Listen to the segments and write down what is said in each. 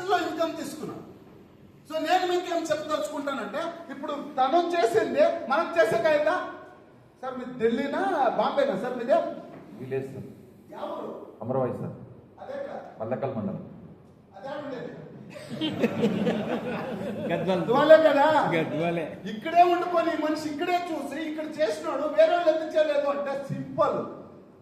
Income తీసుకున్నాం. So నేను మీకు ఏం చెప్పదలుచుకుంటానంటే, ఇప్పుడు తను చేసింది మనం చేసే కాయదా సార్? మీది ఢిల్లీనా బాంబేనా సార్? మీదే విలేజ్ సార్, ఎవరు? అమరవాయి సార్, అదే మల్లకల్ మండలం. అదే ఉండేది గద్వాలే కదా. గద్వాలే. ఇక్కడే ఉండుకొని మనిషి ఇక్కడే చూసి ఇక్కడ చేసినాడు, వేరే వాళ్ళు ఎందుకు చేయలేదు అంటే సింపుల్.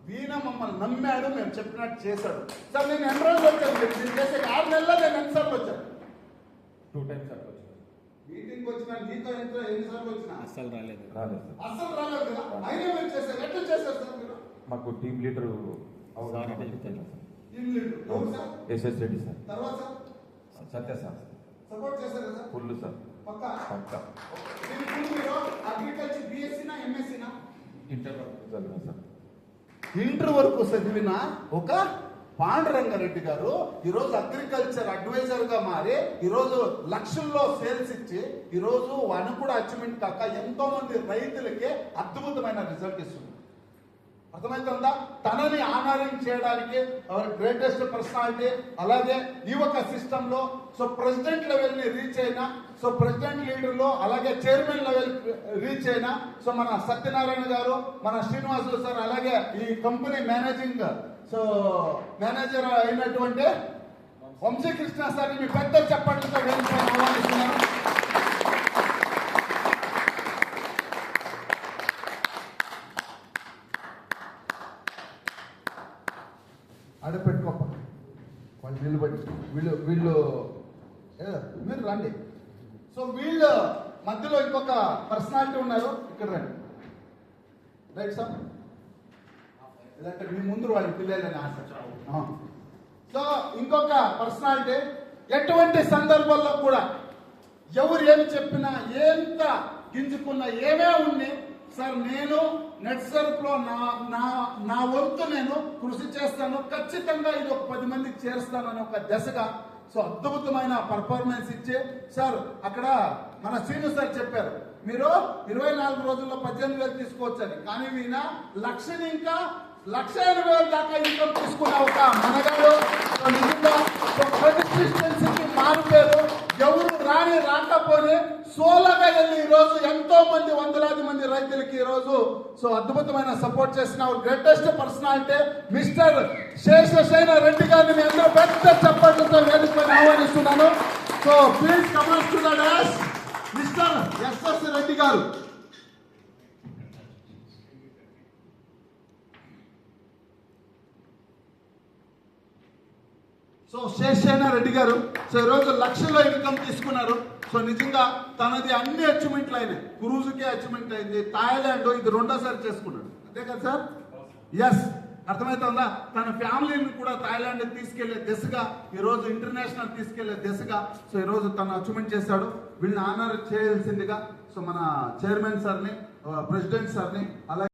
వీణ మమ్మల్ని నమ్మాడు, మేము చెప్పినట్టు చేశాడు. సార్ నేను ఎన్ని రోజులు వచ్చాను? నేను చేసే 6 నెలల్లో నేను ఎన్నిసార్లు వచ్చాను? 2 times సార్ వచ్చాను. మీటింగ్ వచ్చినా నీతో ఎన్నిసార్లు వచ్చినా అస్సలు రాలేదు సార్, అసలు రాలేదు కదా. అయినా మీరు చేశారు. ఎట్లా చేశారు సార్ మీరు? మాకు టీం లీడర్ టీం లీడర్ ఎవరు సార్? ఎస్ఎస్ రెడ్డి సార్, తర్వాత సార్ సత్య సార్, సపోర్ట్ చేశారు కదా ఫుల్ సార్, పక్కా. పక్క దీనికి మీరు అగ్రికల్చర్ బిఎస్సీనా ఎంఎస్సీనా? ఇంటర్ చదివాను సార్. ఇంటర్ వరకు చదివిన ఒక పాండురంగారెడ్డి గారు ఈరోజు అగ్రికల్చర్ అడ్వైజర్ గా మారి ఈరోజు లక్షల్లో సేల్స్ ఇచ్చి ఈరోజు వాని కూడా అచీవ్మెంట్ కాక ఎంతో మంది రైతులకి అద్భుతమైన రిజల్ట్ ఇస్తుంది. అర్థమవుతుందా? తనని ఆనరింగ్ చేయడానికి అవర్ గ్రేటెస్ట్ పర్సనాలిటీ. అలాగే ఈ ఒక సిస్టమ్ లో సో ప్రెసిడెంట్ లెవెల్ ని రీచ్ అయినా, సో ప్రెసిడెంట్ లీడర్ లో అలాగే చైర్మన్ లెవెల్ రీచ్ అయినా సో మన సత్యనారాయణ గారు, మన శ్రీనివాసులు సార్, అలాగే ఈ కంపెనీ మేనేజింగ్ సో మేనేజర్ అయినటువంటి వంశీకృష్ణ సార్, మీ పెద్ద చెప్పట్లతో ఆహ్వానిస్తున్నాను. ఆడపెట్టుకోప వాళ్ళు నిలబడి వీళ్ళు మీరు రండి. సో వీళ్ళు మధ్యలో ఇంకొక పర్సనాలిటీ ఉన్నారు, ఇక్కడ రండి. రైట్ సార్, లేదంటే మీ ముందు వాళ్ళకి పిల్లలని ఆశ. సో ఇంకొక పర్సనాలిటీ, ఎటువంటి సందర్భాల్లో కూడా ఎవరు ఏమి చెప్పినా, ఎంత గింజుకున్నా, ఏమే ఉన్ని సార్ నేను నెట్ సర్ఫ్ లో నా వంతు నేను కృషి చేస్తాను, ఖచ్చితంగా ఇది ఒక 10 మందికి చేరుస్తానని ఒక దశగా సో అద్భుతమైన పర్ఫార్మెన్స్ ఇచ్చే సార్. అక్కడ మన శ్రీను సార్ చెప్పారు, మీరు 24 రోజుల్లో 18,000 తీసుకోవచ్చని, కానీ ఈయన లక్షని ఇంకా 1,80,000 దాకా ఇన్కమ్ తీసుకున్న ఒక మనగాడు. నిజంగా కన్సిస్టెన్సీకి మారిపోయారు. ఎవరు రాకపోయి సోలోగా వెళ్ళి ఈరోజు ఎంతో మంది, వందలాది మంది రైతులకి ఈరోజు సో అద్భుతమైన సపోర్ట్ చేసిన greatest personality mister Sheshasayana Reddy గారిని మీ అందరూ పెద్ద చప్పట్లతో వేడుకొని ఆహ్వానిస్తున్నాను. So please comers to the dash mister S S Reddy garu. So Seshasayana Reddy garu so ఈరోజు లక్షల్లో ఇన్కమ్ తీసుకున్నారు. సో నిజంగా తనది అన్ని అచీవ్మెంట్లు అయినాయి. క్రూజ్కి అచీవ్మెంట్ అయింది, థాయిలాండ్ ఇది 2వ సారి చేసుకున్నాడు, అంతే కదా సార్? ఎస్, అర్థమవుతుందా? తన ఫ్యామిలీని కూడా థాయిలాండ్ తీసుకెళ్లే దిశగా, ఈరోజు ఇంటర్నేషనల్ తీసుకెళ్లే దిశగా సో ఈరోజు తను అచీవ్మెంట్ చేశాడు. వీళ్ళని ఆనర్ చేయాల్సిందిగా సో మన చైర్మన్ సార్ని, ప్రెసిడెంట్ సార్ని, అలాగే